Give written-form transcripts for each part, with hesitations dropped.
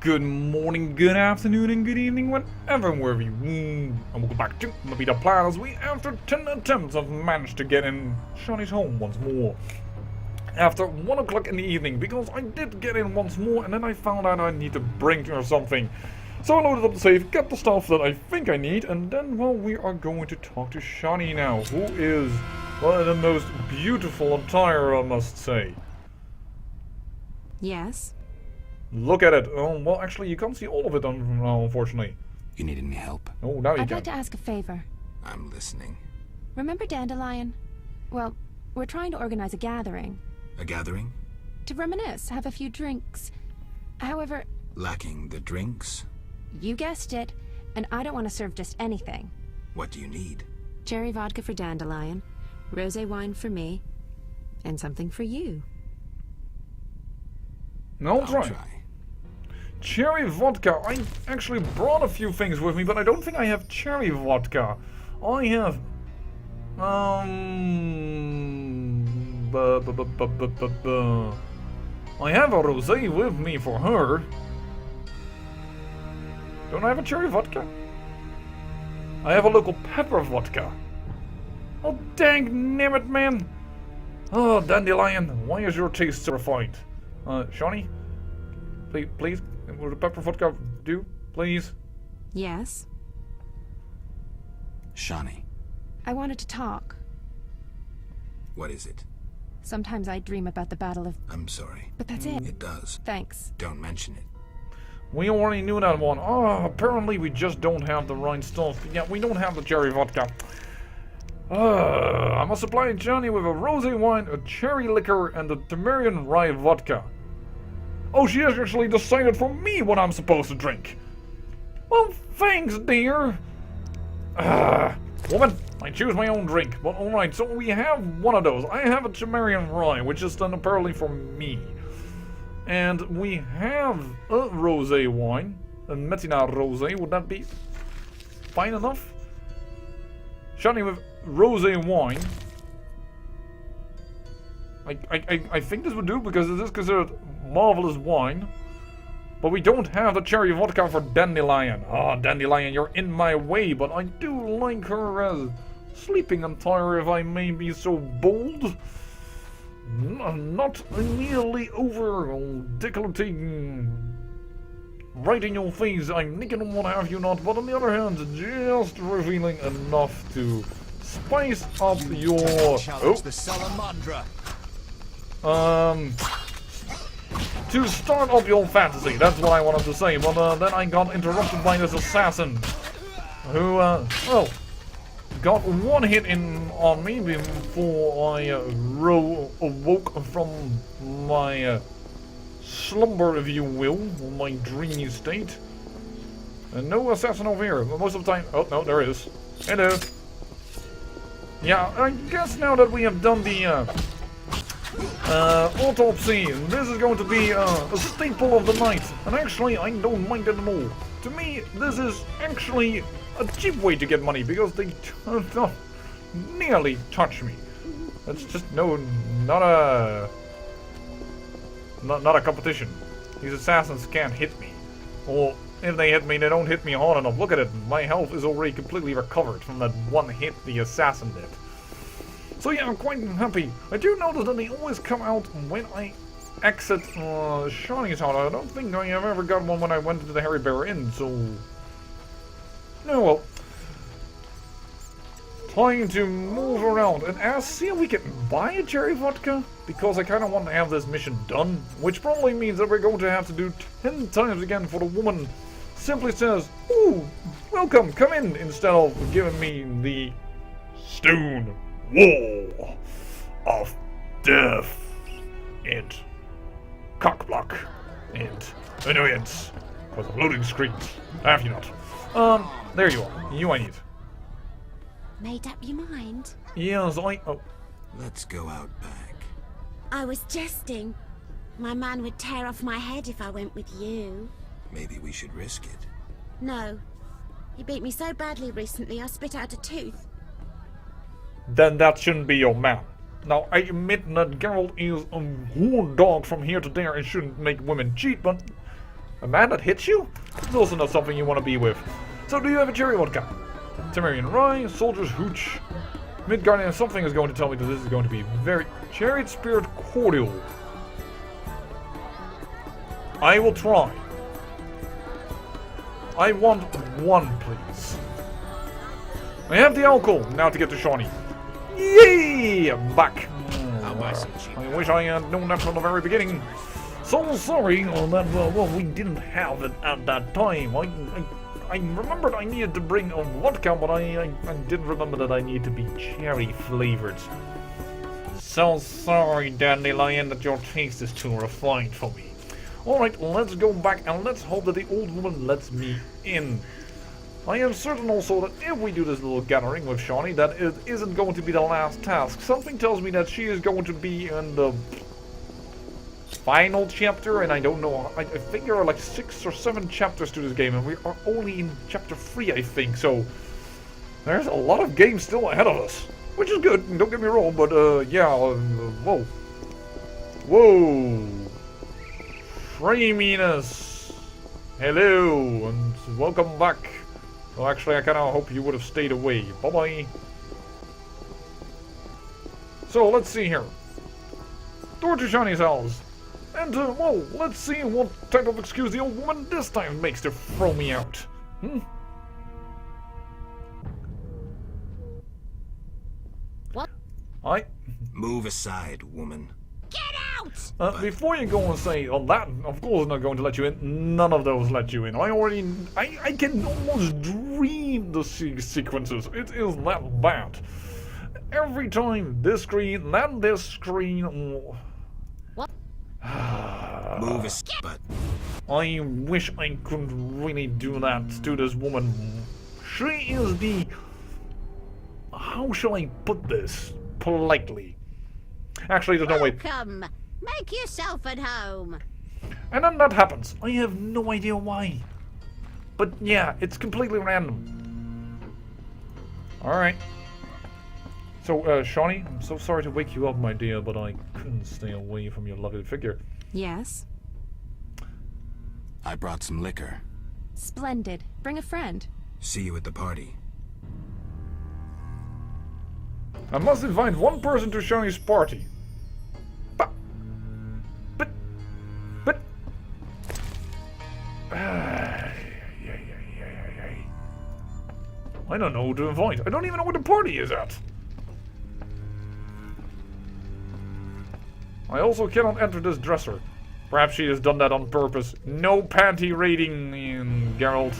Good morning, good afternoon, and good evening, wherever you and welcome back to the Beat Up Plan as we, after 10 attempts, have managed to get in Shawnee's home once more. After 1 o'clock in the evening, because I did get in once more, and then I found out I need to bring her something. So I loaded up the safe, got the stuff that I think I need, and then, well, we are going to talk to Shawnee now, who is one of the most beautiful attire, I must say. Yes? Look at it. Oh, well, actually, you can't see all of it, unfortunately. You need any help? Oh, now you I'd can. like to ask a favor. I'm listening. Remember Dandelion? Well, we're trying to organize a gathering. A gathering? To reminisce, have a few drinks. However, Lacking the drinks? you guessed it, and I don't want to serve just anything. What do you need? Cherry vodka for Dandelion, rosé wine for me, and something for you. No, I'll try. Cherry vodka. I actually brought a few things with me, but I don't think I have cherry vodka. I have... I have a rosé with me for her. Don't I have a cherry vodka? I have a local pepper vodka. Oh, dang nabbit, man. Oh, Dandelion, why is your taste so refined? Shawnee? Please, will the pepper vodka do? Please? Yes? Shawnee, I wanted to talk. what is it? Sometimes I dream about the Battle of... I'm sorry. But that's it. It does. Thanks. Don't mention it. We already knew that one. Oh, apparently we just don't have the right stuff. Yeah, we don't have the cherry vodka. I must supply Johnny with a rosé wine, a cherry liquor, and a Tamarian rye vodka. Oh, she has actually decided for me what I'm supposed to drink. Well, thanks, dear. Woman, I choose my own drink. But alright, so we have one of those. I have a Tamarian rye, which is done apparently for me. And we have a rosé wine. A Metina rosé. Would that be fine enough? Shawnee with rosé wine. I think this would do because it is considered marvelous wine. But we don't have the cherry vodka for Dandelion. Ah, Dandelion, you're in my way, but I do like her as sleeping attire, if I may be so bold. Not nearly over decollete right in your face. I'm naked and what have you not, but on the other hand, just revealing enough to spice up your... The Salamandra. To start up your fantasy, that's what I wanted to say, but then I got interrupted by this assassin, who, well, got one hit in on me before I awoke from my slumber, if you will, my dreamy state. And no assassin over here, but most of the time... Oh, no, there is. Hello. Yeah, I guess now that we have done the, autopsy, this is going to be a staple of the night, and actually I don't mind it at all. To me, this is actually a cheap way to get money because they don't nearly touch me. It's just not a competition. These assassins can't hit me, or if they hit me, they don't hit me hard enough. Look at it, my health is already completely recovered from that one hit the assassin did. So yeah, I'm quite happy. I do notice that they always come out when I exit Shawnee's house. I don't think I have ever got one when I went to the Harry Bear Inn, so... Oh well. Trying to move around and see if we can buy a cherry vodka, because I kind of want to have this mission done, which probably means that we're going to have to do 10 times again for the woman simply says, "Ooh, welcome, come in," instead of giving me the stone wall of death and cockblock and annoyance for the loading screens. Have you not? There you are. You I need. Made up your mind? Yes, oh. Let's go out back. I was jesting. My man would tear off my head if I went with you. Maybe we should risk it. No. He beat me so badly recently I spit out a tooth. Then that shouldn't be your man. Now, I admit that Geralt is a war dog from here to there and shouldn't make women cheat, but A man that hits you? It's also not something you want to be with. So do you have a cherry vodka? Temerian rye, soldier's hooch. Midgardian something is going to tell me that this is going to be very... Chariot spirit cordial. I will try. I want one, please. I have the alcohol. Now to get to Shawnee. Yay! I'm back. I'll buy some cheap. I wish I had known that from the very beginning. So sorry that well, we didn't have it at that time. I remembered I needed to bring a vodka, but I didn't remember that I needed to be cherry flavored. So sorry, Dandelion, that your taste is too refined for me. Alright, let's go back and let's hope that the old woman lets me in. I am certain also that if we do this little gathering with Shawnee, that it isn't going to be the last task. Something tells me that she is going to be in the final chapter, and I don't know. I think there are like 6 or 7 chapters to this game, and we are only in chapter 3, I think. So there's a lot of games still ahead of us, which is good. Don't get me wrong, but yeah. Whoa, whoa, Framinus, hello, and welcome back. Well, actually, I kind of hope you would have stayed away. Bye-bye. So, let's see here. Door to Shawnee's house. And, well, let's see what type of excuse the old woman this time makes to throw me out. What? Move aside, woman. Get out! Before you go and say, oh, that, of course, not going to let you in. None of those let you in. I can almost dream the sequences. It is that bad. Every time this screen, then this screen. What? Move aside, but I wish I could really do that to this woman. She is the... How shall I put this politely? Actually, there's no way. Welcome. Make yourself at home. And then that happens. I have no idea why. But yeah, it's completely random. Alright. So, Shawnee, I'm so sorry to wake you up, my dear, but I couldn't stay away from your lovely figure. Yes? I brought some liquor. Splendid. Bring a friend. See you at the party. I must invite one person to Shawnee's party. But... I don't know who to invite. I don't even know where the party is at. I also cannot enter this dresser. Perhaps she has done that on purpose. No panty rating in Geralt.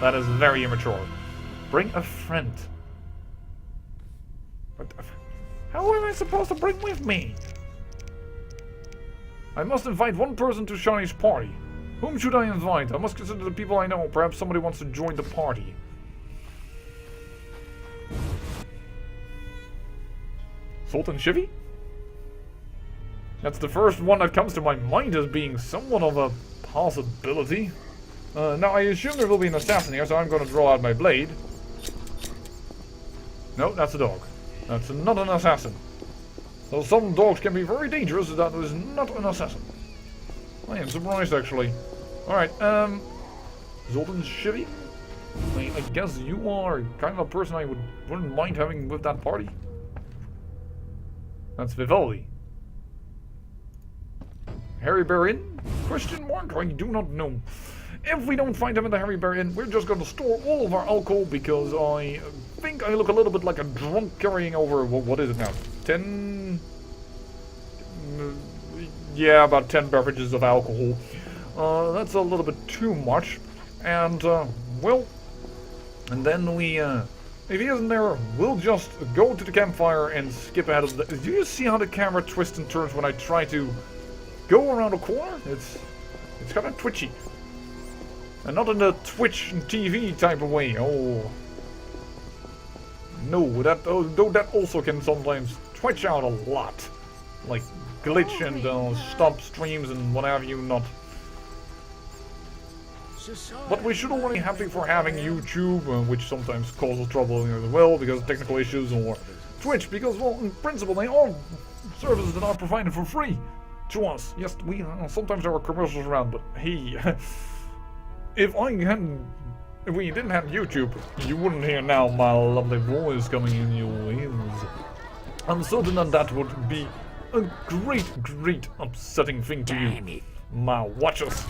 That is very immature. Bring a friend. What the how am I supposed to bring with me? I must invite one person to Shawnee's party. Whom should I invite? I must consider the people I know. Perhaps somebody wants to join the party. Sultan Shivy? That's the first one that comes to my mind as being somewhat of a possibility. Now, I assume there will be an assassin here, so I'm going to draw out my blade. No, that's a dog. That's not an assassin. Though some dogs can be very dangerous, that is not an assassin. I am surprised, actually. Alright, Zoltan Shivy? I guess you are kind of a person I wouldn't mind having with that party. That's Vivaldi. Harry Bear Inn? Question mark? I do not know. If we don't find him in the Harry Bear Inn, we're just going to store all of our alcohol because I think I look a little bit like a drunk carrying over, what is it now? 10... yeah, about 10 beverages of alcohol. That's a little bit too much. And, well, and then we, if he isn't there, we'll just go to the campfire and skip ahead of the... Do you see how the camera twists and turns when I try to go around a corner? It's kind of twitchy. And not in the Twitch TV type of way. Oh. No, though that also can sometimes twitch out a lot. Like glitch and stop streams and what have you not. But we should all be happy for having YouTube, which sometimes causes trouble as well because of technical issues, or Twitch because, well, in principle they are services that are provided for free to us. Yes, we sometimes there are commercials around, but hey, if we didn't have YouTube, you wouldn't hear now my lovely voice coming in your ears. I'm certain that would be a great upsetting thing to you, my watchers.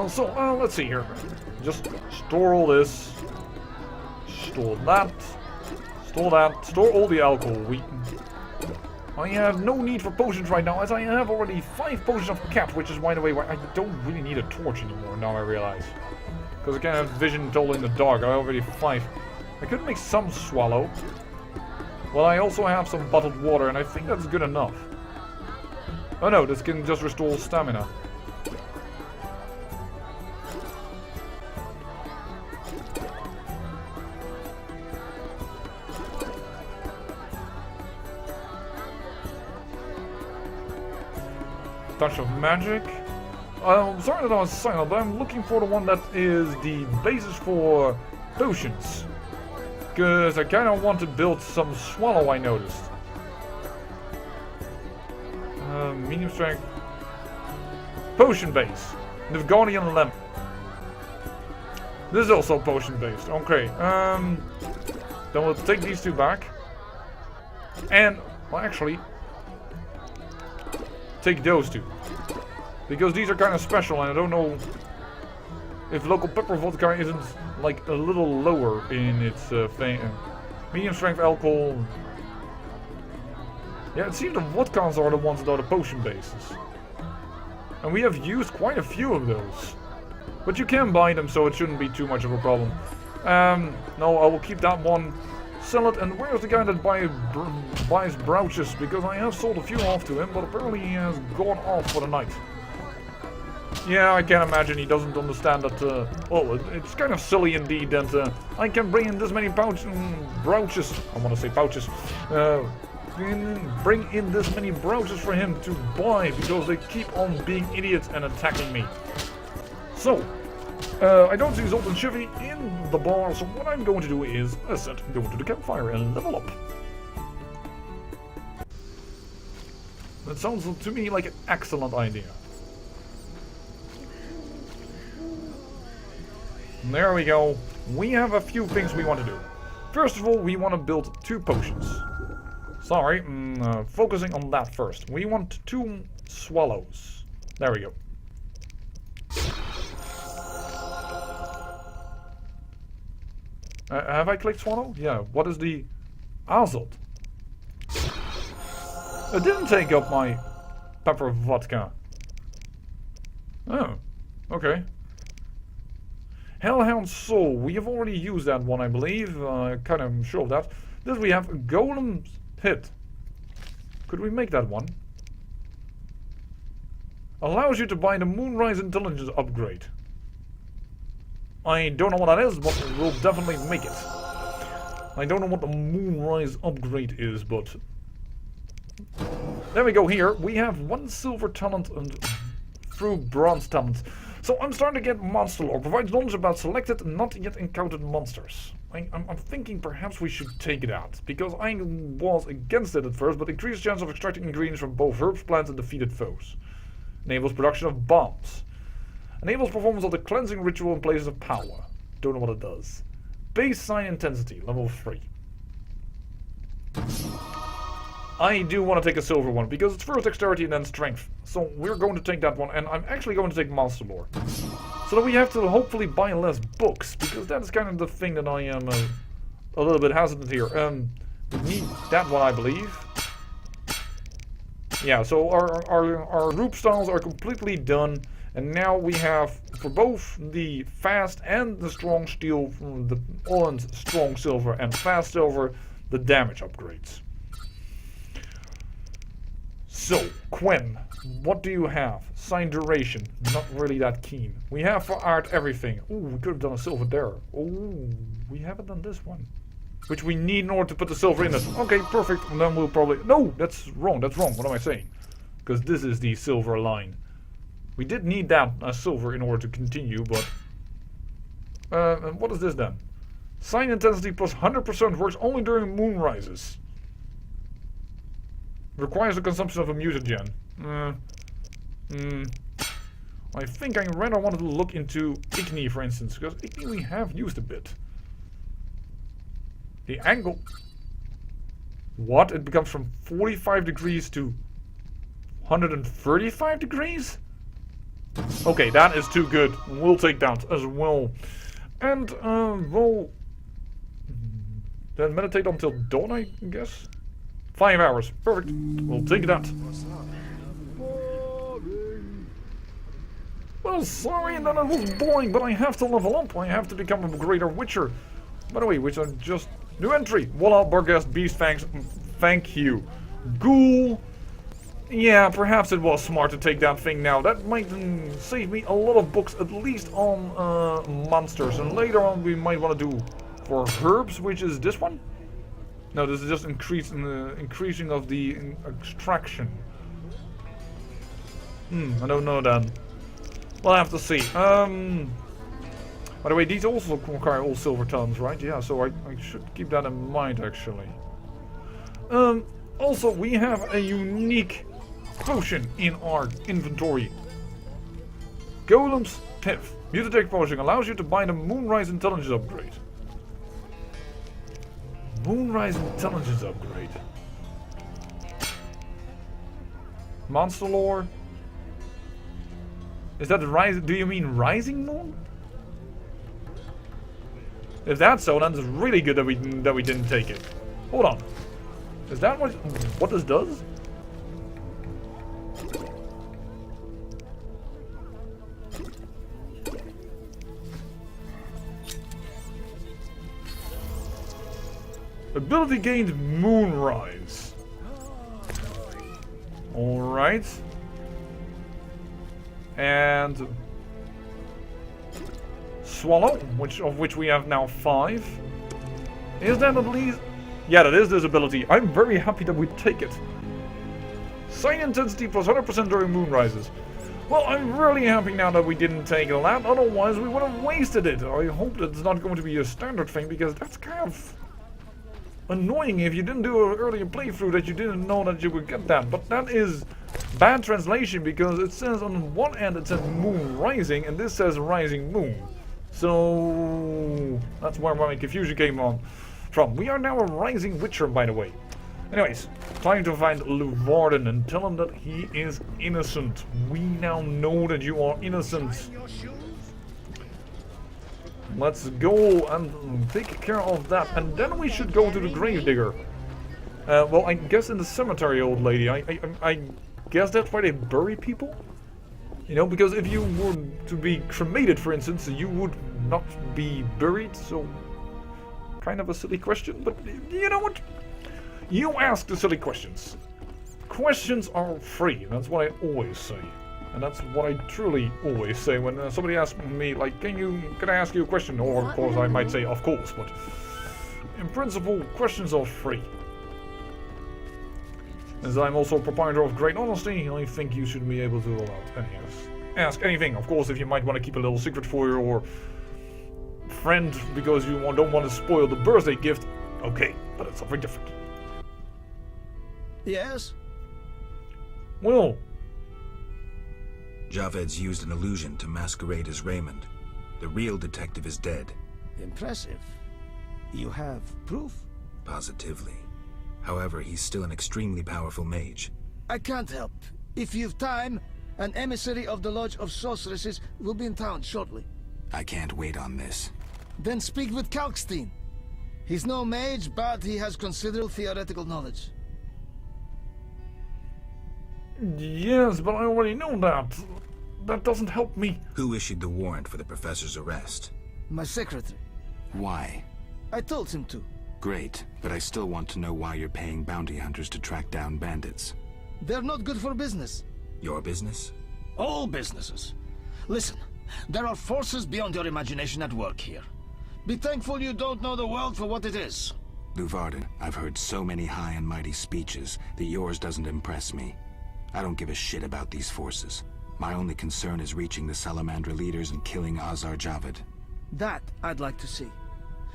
So let's see here. Just store all this. Store that. Store that. Store all the alcohol. I have no need for potions right now, as I have already 5 potions of cat, which is, by the way, why I don't really need a torch anymore, now I realize. Because I can't have vision totally in the dark, I already have 5. I could make some swallow. Well, I also have some bottled water, and I think that's good enough. Oh no, this can just restore stamina. Touch of magic. Sorry that I was silent, but I'm looking for the one that is the basis for potions. Because I kind of want to build some swallow, I noticed. Medium strength. Potion base. The Guardian Lamp. This is also potion based. Okay. Then we'll take these 2 back. And, well, actually, take those 2. Because these are kind of special, and I don't know if local pepper vodka isn't like a little lower in its medium strength alcohol. Yeah, it seems the vodkas are the ones that are the potion bases. And we have used quite a few of those. But you can buy them, so it shouldn't be too much of a problem. No, I will keep that one. Sell it, and where's the guy that buys brooches? Because I have sold a few off to him, but apparently he has gone off for the night. Yeah, I can imagine he doesn't understand that, well, it's kind of silly indeed that I can bring in this many brooches, I want to say pouches, bring in this many brooches for him to buy because they keep on being idiots and attacking me. So, I don't see Zolt and Chivy in the bar, so what I'm going to do is, as said, go to the campfire and level up. That sounds to me like an excellent idea. There we go. We have a few things we want to do. First of all, we want to build 2 potions. Sorry, focusing on that first. We want 2 swallows. There we go. Have I clicked swallow? Yeah, what is the Azot? It didn't take up my pepper vodka. Oh, okay. Hellhound Soul. We have already used that one, I believe. Kind of sure of that. This we have Golem's Hit. Could we make that one? Allows you to buy the Moonrise Intelligence upgrade. I don't know what that is, but we'll definitely make it. I don't know what the Moonrise upgrade is, but... There we go here. We have 1 silver talent and 3 bronze talents. So I'm starting to get monster lore. Provides knowledge about selected, not yet encountered monsters. I'm thinking perhaps we should take it out. Because I was against it at first, but increased chance of extracting ingredients from both herbs, plants and defeated foes. Enables production of bombs. Enables performance of the cleansing ritual in places of power. Don't know what it does. Base sign intensity, level 3. I do want to take a silver one, because it's first dexterity and then strength. So we're going to take that one, and I'm actually going to take monster lore. So that we have to hopefully buy less books, because that's kind of the thing that I am a little bit hesitant here. We need that one, I believe. Yeah, so our group styles are completely done. And now we have, for both the fast and the strong steel, the Oland strong silver and fast silver, the damage upgrades. So, Quen, what do you have? Sign duration, not really that keen. We have for art everything. Ooh, we could have done a silver there. Ooh, we haven't done this one. Which we need in order to put the silver in it. Okay, perfect. And then we'll probably... No, that's wrong. That's wrong. What am I saying? Because this is the silver line. We did need that silver in order to continue, but... and what is this then? Sign intensity plus 100% works only during moonrises. Requires the consumption of a mutagen. I think I rather wanted to look into Igni, for instance, because Igni we have used a bit. The angle... What? It becomes from 45 degrees to 135 degrees? Okay, that is too good. We'll take that as well. And, we'll... then meditate until dawn, I guess? 5 hours. Perfect. We'll take that. Well, sorry that it was boring, but I have to level up. I have to become a greater Witcher. By the way, which are just... New entry. Voila, Barghest, Beast Fangs. Thank you. Ghoul. Yeah, perhaps it was smart to take that thing now. That might save me a lot of books, at least on monsters. And later on we might want to do for herbs, which is this one. No, this is just increasing of the extraction. I don't know then. We'll have to see. By the way, these also require all silver tons, right? Yeah, so I should keep that in mind, actually. Also, we have a unique potion in our inventory. Golem's Pith. Mutotech potion allows you to buy the Moonrise Intelligence upgrade. Moonrise Intelligence upgrade. Monster lore. Is that the rise? Do you mean Rising Moon? If that's so, then it's really good that we didn't take it. Hold on. Is that what this does? Ability gained Moonrise. Alright. And Swallow, of which we have now 5. Is that at least... Yeah, that is this ability. I'm very happy that we take it. Sight intensity plus 100% during moonrises. Well, I'm really happy now that we didn't take that, otherwise we would have wasted it. I hope that it's not going to be a standard thing, because that's kind of annoying if you didn't do an earlier playthrough that you didn't know that you would get that. But that is bad translation, because it says on one end it says moon rising, and this says rising moon. So that's where my confusion came on from. We are now a rising Witcher, by the way. Anyways, time to find Luvarden and tell him that he is innocent. We now know that you are innocent. Let's go and take care of that, and then we should go to the Gravedigger. Well, I guess in the cemetery, old lady. I guess that's where they bury people? You know, because if you were to be cremated, for instance, you would not be buried, so... Kind of a silly question, but you know what? You ask the silly questions. Questions are free, that's what I always say. And that's what I truly always say when somebody asks me, like, can I ask you a question? Or, of course, I might say, of course, but... In principle, questions are free. As I'm also a proprietor of great honesty, I think you should be able to ask anything. Of course, if you might want to keep a little secret for your friend because you don't want to spoil the birthday gift, okay, but it's something different. Yes? Well... Javed's used an illusion to masquerade as Raymond. The real detective is dead. Impressive. You have proof? Positively. However, he's still an extremely powerful mage. I can't help. If you've time, an emissary of the Lodge of Sorceresses will be in town shortly. I can't wait on this. Then speak with Kalkstein. He's no mage, but he has considerable theoretical knowledge. Yes, but I already know that. That doesn't help me. Who issued the warrant for the professor's arrest? My secretary. Why? I told him to. Great, but I still want to know why you're paying bounty hunters to track down bandits. They're not good for business. Your business? All businesses. Listen, there are forces beyond your imagination at work here. Be thankful you don't know the world for what it is. Luvarden, I've heard so many high and mighty speeches that yours doesn't impress me. I don't give a shit about these forces. My only concern is reaching the Salamandra leaders and killing Azar Javed. That I'd like to see.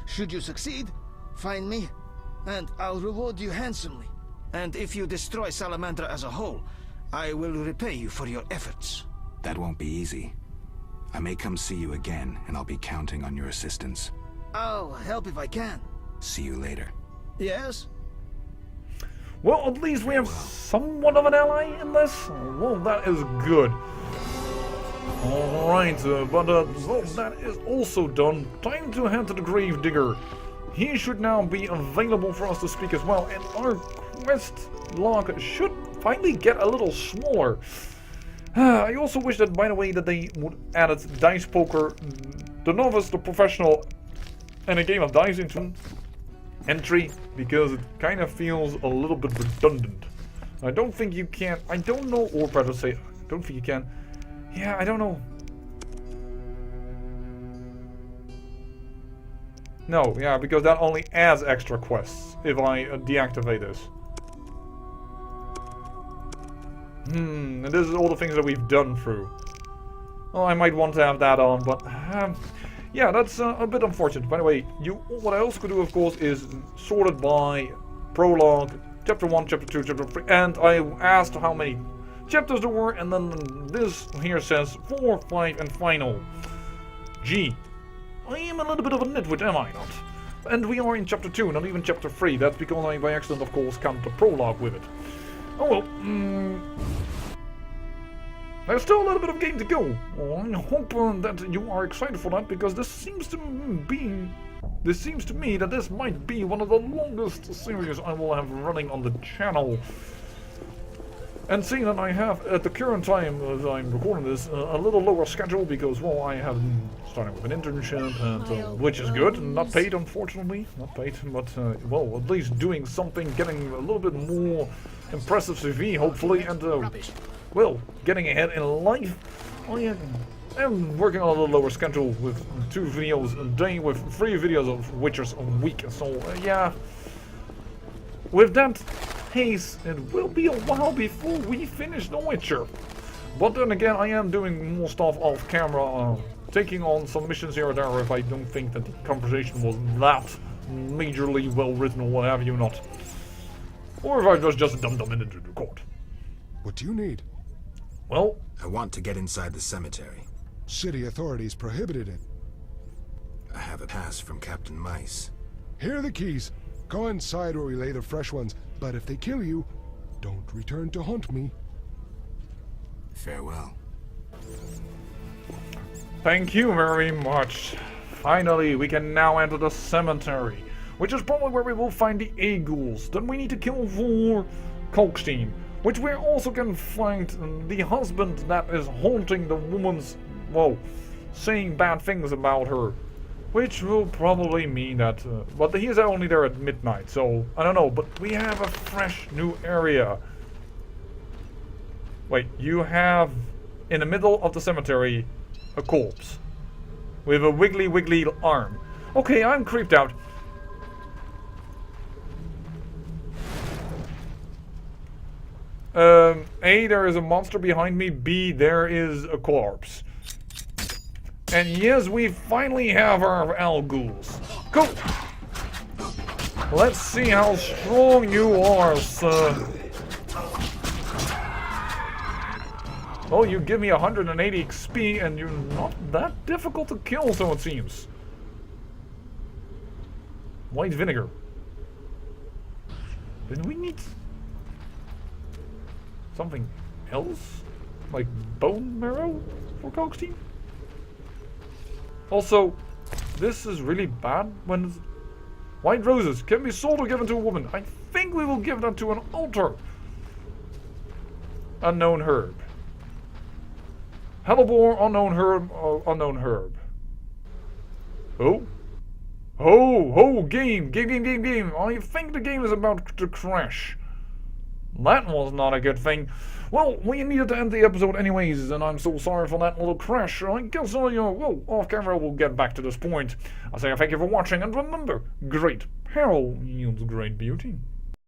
Should you succeed, find me, and I'll reward you handsomely. And if you destroy Salamandra as a whole, I will repay you for your efforts. That won't be easy. I may come see you again, and I'll be counting on your assistance. I'll help if I can. See you later. Yes? Well, at least we have somewhat of an ally in this. Well, that is good. Alright, so that is also done. Time to head to the Gravedigger. He should now be available for us to speak as well, and our quest log should finally get a little smaller. I also wish that, by the way, that they would add Dice Poker, the novice, the professional, and a game of dice into entry, because it kind of feels a little bit redundant. I don't think you can. I don't know, or better say, I don't think you can. Yeah, I don't know. No, yeah, because that only adds extra quests if I deactivate this. And this is all the things that we've done through. Well, I might want to have that on, but yeah, that's a bit unfortunate. By the way, what I also could do, of course, is sort it by prologue, chapter 1, chapter 2, chapter 3, and I asked how many chapters there were, and then this here says 4, 5, and final. Gee, I am a little bit of a nitwit, am I not? And we are in chapter 2, not even chapter 3. That's because I, by accident, of course, count the prologue with it. Oh well. There's still a little bit of game to go. I hope that you are excited for that, because this seems to me that this might be one of the longest series I will have running on the channel. And seeing that I have, at the current time as I'm recording this, a little lower schedule because, well, I have started with an internship, and, which is good, not paid, unfortunately, not paid, but, well, at least doing something, getting a little bit more impressive CV, hopefully, and, well, getting ahead in life. I am working on a little lower schedule with 2 videos a day, with 3 videos of Witchers a week, so, yeah. With that pace, it will be a while before we finish The Witcher. But then again, I am doing more stuff off camera, taking on some missions here or there if I don't think that the conversation was that majorly well written or what have you not. Or if I was just dumb in the record. What do you need? Well, I want to get inside the cemetery. City authorities prohibited it. I have a pass from Captain Mice. Here are the keys. Go inside where we lay the fresh ones, but if they kill you, don't return to hunt me. Farewell. thank you very much. Finally, we can now enter the cemetery, which is probably where we will find the A-ghouls. Then we need to kill for Kalkstein, which we also can find the husband that is haunting the woman's, well, saying bad things about her. Which will probably mean that, but he is only there at midnight, so I don't know, but we have a fresh new area. Wait, you have, in the middle of the cemetery, a corpse. With a wiggly arm. Okay, I'm creeped out. A, there is a monster behind me. B, there is a corpse. And yes, we finally have our Al-Ghouls. Go! Let's see how strong you are, sir. Oh, you give me 180 XP and you're not that difficult to kill, so it seems. White vinegar. Then we need something else? Like bone marrow for Kalkstein? Also, this is really bad when white roses can be sold or given to a woman. I think we will give that to an altar. Unknown herb. Hellebore, unknown herb, unknown herb. Oh? Oh, game. I think the game is about to crash. That was not a good thing. Well, we needed to end the episode anyways, and I'm so sorry for that little crash. I guess well, off camera we'll get back to this point. I say thank you for watching, and remember, great peril yields great beauty.